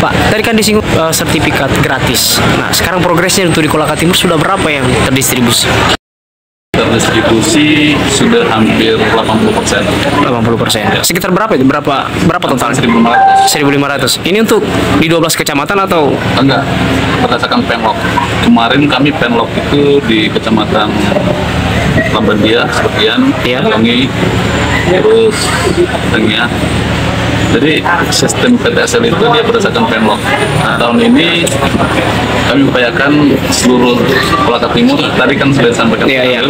Pak, tadi kan disinggung sertifikat gratis. Nah, sekarang progresnya untuk di Kolaka Timur sudah berapa yang terdistribusi? Terdistribusi sudah hampir 80%. 80%. Sekitar berapa itu? Berapa total? 1.500. 1.500. Ini untuk di 12 kecamatan atau? Enggak, berdasarkan Penlok. Kemarin kami Penlok itu di Kecamatan Lambandia, sekian, Iya. Longi, terus Tengah. Jadi sistem PTSL itu dia berdasarkan Penlok. Nah, tahun ini kami upayakan seluruh Kolaka Timur, tadi kan sudah disampaikan, Iya.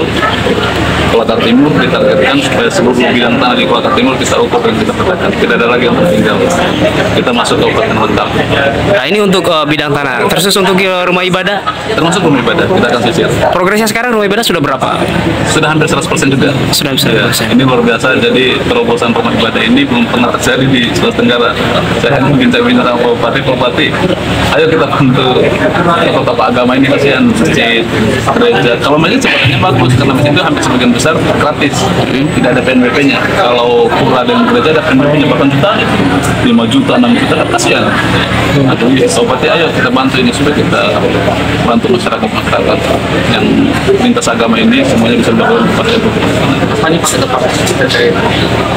Kolaka Timur ditargetkan supaya seluruh bidang tanah di Kolaka Timur kita ukur dan kita petakan. Tidak ada lagi yang tertinggal. Kita masuk ke kabupaten lengkap. Nah, ini untuk bidang tanah. Terus untuk rumah ibadah, Termasuk rumah ibadah, kita akan sisir. progresnya sekarang rumah ibadah sudah berapa? Sudah hampir 100% juga. Sudah bisa. Ya, ini luar biasa. Jadi terobosan rumah ibadah ini belum pernah terjadi di Sulawesi Tenggara. Saya hanya bincang-bincang sama Bupati, ayo kita bantu tokoh-tokoh agama ini, kasihan masjid, gereja. Kalau masjid sebenarnya bagus karena masjid itu hampir sebagian besar gratis, tidak ada PNBP-nya. Kalau pura dan gereja ada PNBP-nya bahkan juta, 5 juta, 6 juta, kan kasihan. Aduh, Bupati, ayo kita bantu ini supaya kita bantu masyarakat yang lintas agama ini semuanya bisa dilakukan pada hanya pakai tepat.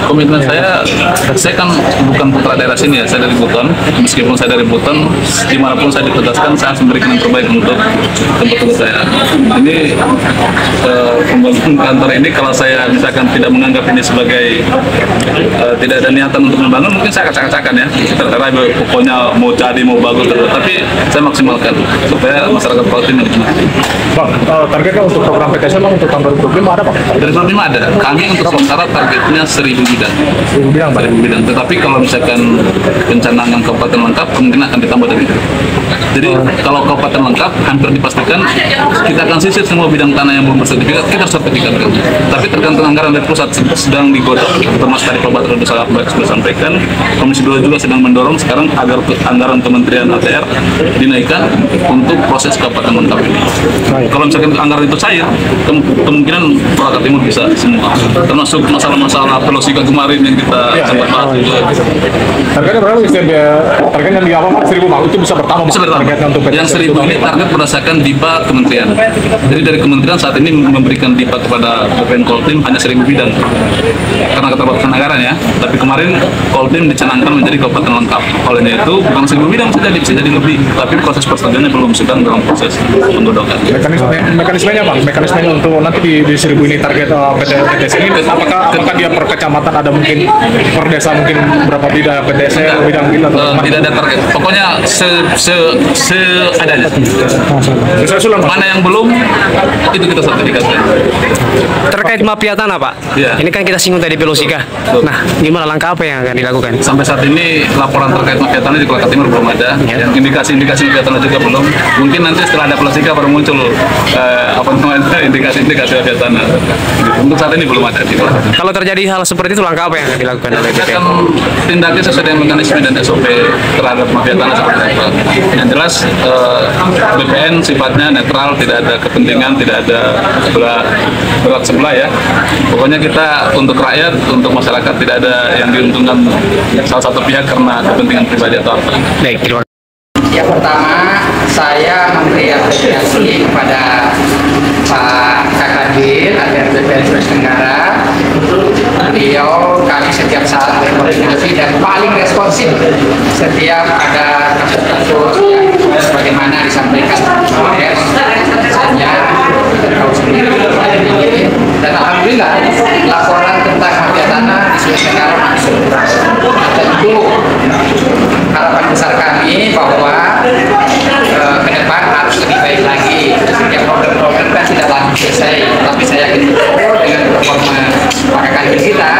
Komitmen saya kan bukan putra daerah sini ya, saya dari Buton. Meskipun saya dari Buton, dimanapun saya ditugaskan, saya harus memberikan yang terbaik untuk tempat tugas saya. Ini pembangunan kantor ini, kalau saya misalkan tidak menganggap ini sebagai tidak ada niatan untuk membangun, mungkin saya acak-acakan ya. Tertera pokoknya mau jadi mau bagus, tapi saya maksimalkan supaya masyarakat Kaltim menikmati. Bang, targetnya untuk program PTS Bang untuk tahun 2025 ada Bang? Dari 2005 ada. Kami untuk sementara targetnya 1.000 bidang. 1000 bidang Bang? 1.000 bidang. Tetapi kalau misalkan pencanangan kabupaten lengkap, kemungkinan akan ditambah dari itu. Jadi kalau kabupaten lengkap, hampir dipastikan kita akan sisir semua bidang tanah yang belum bersertifikat, kita sertifikatkan. Tapi tergantung anggaran dari pusat sedang digodok, termasuk tadi Pak Badrul sudah sampaikan, Komisi 2 juga sedang mendorong sekarang agar anggaran Kementerian ATR dinaikkan untuk proses kabupaten lengkap ini. Kalau misalkan anggaran itu cair, kemungkinan Kolaka Timur bisa semua. Termasuk masalah-masalah Pelosika kemarin yang kita sempat bahas juga. Targetnya berapa Istian dia? Targetnya di awal 1.000 Bang, itu bisa bertambah Bisa bertambah. targetnya untuk PTS. Yang 1.000 ini target berdasarkan DIPA kementerian. Jadi dari kementerian saat ini memberikan DIPA kepada BPN Koltim hanya 1.000 bidang karena keterbatasan anggaran ya. Tapi kemarin Koltim dicanangkan menjadi kabupaten lengkap. Olehnya itu bukan 1.000 bidang bisa jadi lebih. Tapi proses persetujuannya belum, sedang dalam proses penggodokan. Mekanismenya Bang, mekanismenya untuk nanti di 1.000 ini target PTS ini, apakah dia per kecamatan ada mungkin per desa mungkin berapa bidang PTS-nya bidang kita atau Tidak ada target. Pokoknya seadanya. Mana yang belum itu kita sertifikatkan. Terkait mafia tanah, Pak. Iya. Ini kan kita singgung tadi Pelosika. Betul. Nah, gimana langkah apa yang akan dilakukan? Sampai saat ini laporan terkait mafia tanah di Kolaka Timur belum ada. Ya. Yang indikasi-indikasi mafia tanah juga belum. Mungkin nanti setelah ada Pelosika baru muncul indikasi-indikasi mafia tanah. Untuk saat ini belum ada. Gitu. Kalau terjadi hal seperti itu, langkah apa yang akan dilakukan oleh Kita BPN? akan tindaknya sesuai dengan mekanisme dan SOP terhadap mafia tanah seperti apa. Yang jelas BPN sifatnya netral, tidak ada kepentingan, tidak ada berat sebelah ya. Pokoknya kita untuk rakyat, untuk masyarakat tidak ada yang diuntungkan salah satu pihak karena kepentingan pribadi atau apa. Baik, terima kasih. Yang pertama, saya memberi apresiasi kepada Pak Kakadir agar BPN Sulawesi Tenggara. Beliau kami setiap saat berkoordinasi dan paling responsif setiap ada kasus-kasus yang sebagaimana disampaikan oleh saya tahu sendiri. Dan alhamdulillah laporan tentang mafia tanah di Sulawesi Tenggara masuk. Tentu harapan besar kami bahwa ke depan harus lebih baik lagi. Yang problem-problem kan tidak langsung selesai, tapi saya yakin betul dengan performa pakai kita,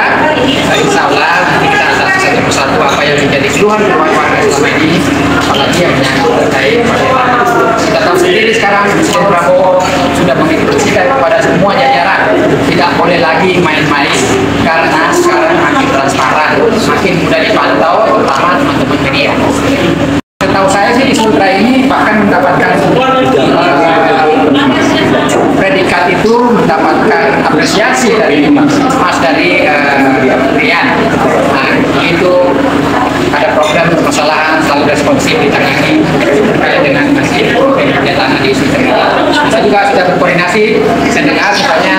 insya Allah nanti kita akan satu persatu apa yang menjadi keluhan warga selama ini, apalagi yang menyangkut terkait bagaimana. Kita tahu sendiri sekarang Presiden Prabowo sudah menginstruksikan kepada semua jajaran tidak boleh lagi main-main karena sekarang makin transparan, makin mudah dipantau, terutama teman-teman media. Setahu saya sih di Sultra ini bahkan mendapatkan predikat itu mendapatkan apresiasi dari Mas dari Rian. Nah, itu ada program permasalahan selalu responsif di koordinasi, saya dengar misalnya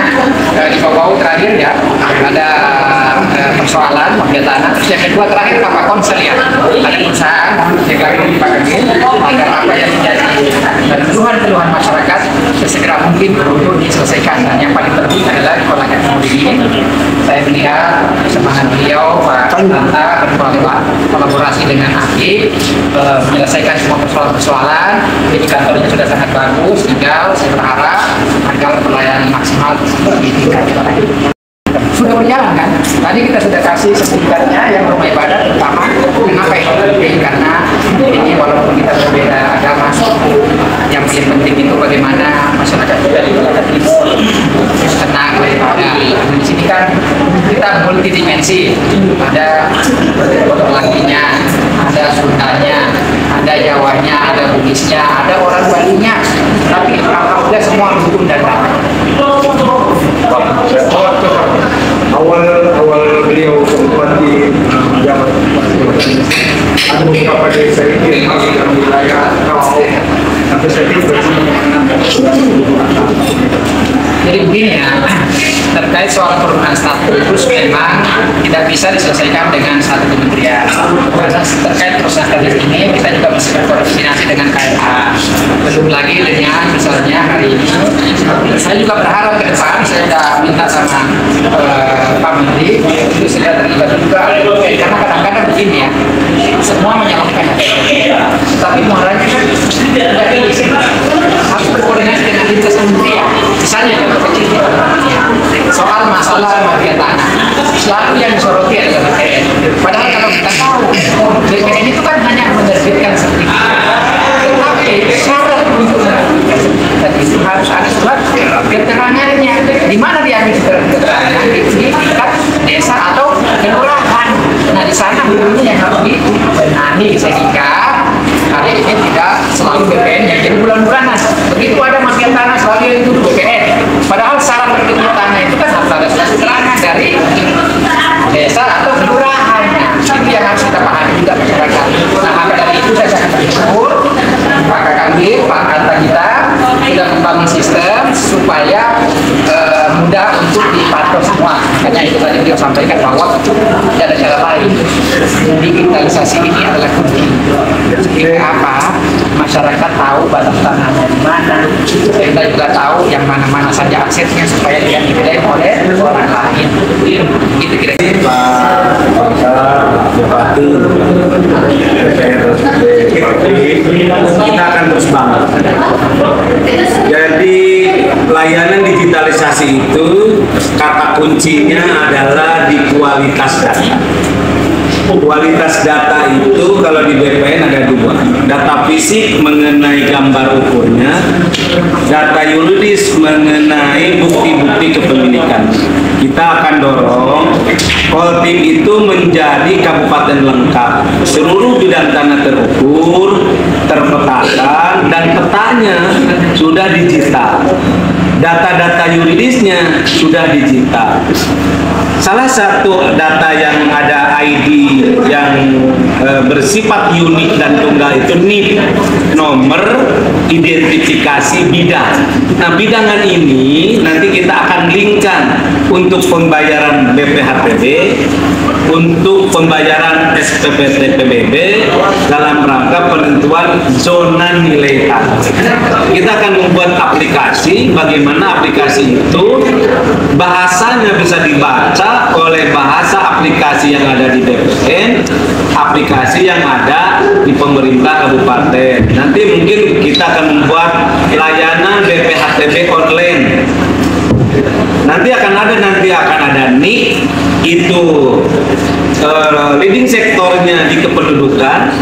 di Bawau terakhir ya ada persoalan mafia tanah. Terus yang kedua terakhir apa konsel ya, ada perusahaan deklarasi di Pak Kadin agar apa yang menjadi keluhan-keluhan masyarakat sesegera mungkin untuk diselesaikan. Dan yang paling penting adalah di Kolaka Timur ini saya melihat semangat beliau Pak Tanta berkolaborasi dengan aktif menyelesaikan semua persoalan-persoalan. Jadi kantornya sudah sangat bagus, tinggal saya berharap agar pelayanan maksimal seperti tingkatkan. Sudah berjalan kan? Tadi kita sudah kasih sertifikatnya yang rumah ibadah terutama. Kenapa itu penting? Karena ini walaupun kita berbeda agama, yang paling penting itu bagaimana masyarakat kita di Kolaka Timur tenang daripada di sini kan kita multidimensi, ada Lakinya, ada Sundanya, ada Jawanya, ada Bugisnya, ada orang Balinya, tapi alhamdulillah semua rukun dan damai. Awal beliau sempat di jabat ada beberapa desa ini yang wilayah Kau, tapi saya tidak. Jadi begini ya, terkait soal perubahan status memang tidak bisa diselesaikan dengan satu kementerian. Karena terkait proses status ini kita juga masih berkoordinasi dengan KLH. Belum lagi dengan misalnya hari ini, saya juga berharap ke depan saya sudah minta sama Pak Menteri itu sudah terlibat juga. Karena kadang-kadang begini ya, semua menyalahkan, tapi muaranya kan tidak bisa. Harus berkoordinasi dengan lintas kementerian. Misalnya contoh kecil soal masalah mafia tanah, selalu yang disoroti adalah BPN. Padahal kalau kita tahu BPN itu kan hanya menerbitkan sertifikat, tetapi syarat untuk menerbitkan sertifikat itu harus ada surat keterangannya. Di mana diambil keterangan itu di tingkat desa atau kelurahan. Nah di sana bunyinya yang harus dibenahi sehingga hari ini tidak selalu BPN yang jadi bulan-bulanan. Begitu ada mafia tanah selalu yang itu BPN. Padahal syarat perkebunan tanah itu kan harus ada surat keterangan dari desa atau kelurahan. Itu yang harus kita pahami juga masyarakat. Nah maka dari itu saya sangat bersyukur Pak Kakandil, Pak Kanta kita sudah membangun sistem supaya mudah untuk dipantau semua. Makanya itu tadi beliau sampaikan bahwa tidak ada cara lain. Digitalisasi ini adalah kunci. Sehingga apa? Masyarakat tahu batas tanahnya di mana. Kita juga tahu yang mana-mana saja aksesnya supaya dia diklaim oleh orang lain. Itu kira-kira. Pak Bupati, kita akan terus bangun. Jadi layanan digitalisasi itu kata kuncinya adalah di kualitas data. Kualitas data itu kalau di BPN ada dua, data fisik mengenai gambar ukurnya, data yuridis mengenai bukti-bukti kepemilikan. Kita akan dorong Koltim itu menjadi kabupaten lengkap, seluruh bidang tanah terukur, terpetakan, dan petanya sudah digital. Data-data yuridisnya sudah digital. Salah satu data yang ada ID yang bersifat unik dan tunggal itu NIP, nomor identifikasi bidang. Nah, bidangan ini nanti kita akan linkkan untuk pembayaran BPHTB, untuk pembayaran SPPT PBB dalam rangka penentuan zona nilai tanah. Kita akan membuat aplikasi, bagaimana aplikasi itu bahasanya bisa dibaca oleh bahasa aplikasi yang ada di BPN, aplikasi yang ada di pemerintah kabupaten. Nanti mungkin kita akan membuat layanan BPHTB online. Nanti akan ada NIK itu leading sektornya di kependudukan,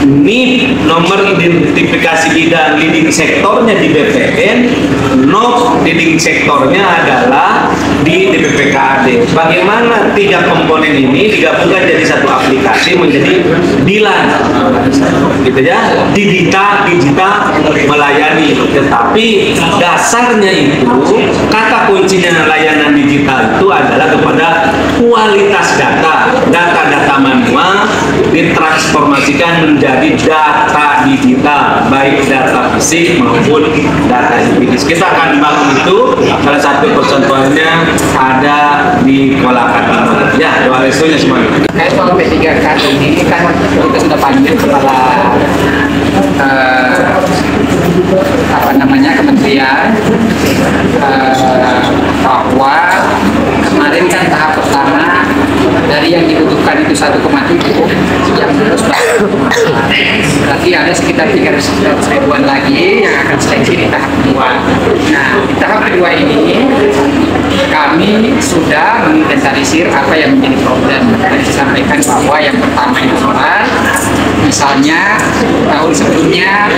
NIP nomor identifikasi bidang leading sektornya di BPN, NOP leading sektornya adalah di DPPKAD. Bagaimana tiga komponen ini digabungkan jadi satu aplikasi menjadi DILAN. gitu ya, digital melayani. Tetapi dasarnya itu, kata kuncinya layanan digital itu adalah kepada kualitas data manual ditransformasikan menjadi data digital, baik data fisik maupun data empiris. Kita akan bangun itu, salah satu percontohannya ada di Kolaka. Ya, doa restonya semuanya. Soal P3K ini kan kita sudah panggil kepala kementerian bahwa kemarin kan tahap pertama dari yang dibutuhkan itu 1,7, yang lulus berarti ada sekitar 300 ribuan lagi yang akan seleksi di tahap kedua. Nah, di tahap kedua ini kami sudah menginventarisir apa yang menjadi problem. Tadi saya sampaikan bahwa yang pertama itu soal misalnya tahun sebelumnya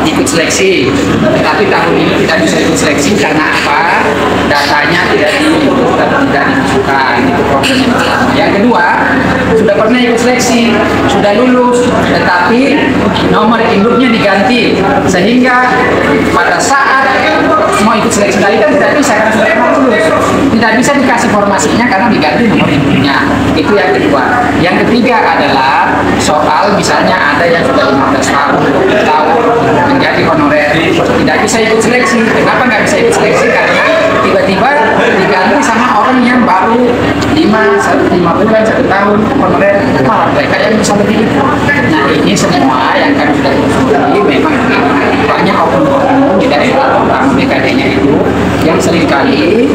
ikut seleksi, tetapi tahun ini tidak bisa ikut seleksi karena apa? Datanya tidak dimasukkan. Itu problem yang pertama. Yang kedua, sudah pernah ikut seleksi, sudah lulus, tetapi nomor induknya diganti, sehingga pada saat mau ikut seleksi lagi kan tidak bisa karena sudah pernah lulus, tidak bisa dikasih formasinya karena diganti nomor induknya. Itu yang kedua. Yang ketiga adalah soal misalnya ada yang sudah 15 tahun, 20 tahun menjadi honorer, tidak bisa ikut seleksi. Kenapa nggak bisa ikut seleksi? Karena tiba-tiba diganti sama orang yang baru 5 bulan, 1 tahun honorer, malah mereka yang bisa lebih. Nah, ini semua yang kami sudah telusuri memang banyak oknum-oknum di daerah orang BKD-nya itu yang seringkali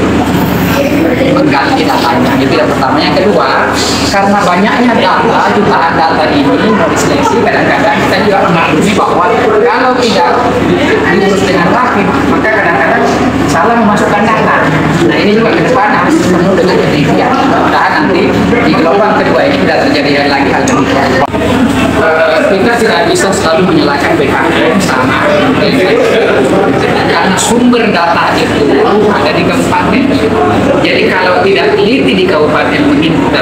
mengganti datanya. Itu yang pertama. Yang kedua, karena banyaknya data, jutaan data ini mau diseleksi, kadang-kadang kita juga memaklumi bahwa kalau tidak diurus dengan rapi, maka kadang-kadang salah memasukkan data. Nah, ini juga ke depan harus penuh dengan ketelitian. Mudah-mudahan nanti di gelombang kedua ini tidak terjadi lagi hal demikian. Kita tidak bisa selalu menyalahkan BKN sama karena sumber data itu ada di kabupaten. Jadi kalau tidak teliti di kabupaten menginput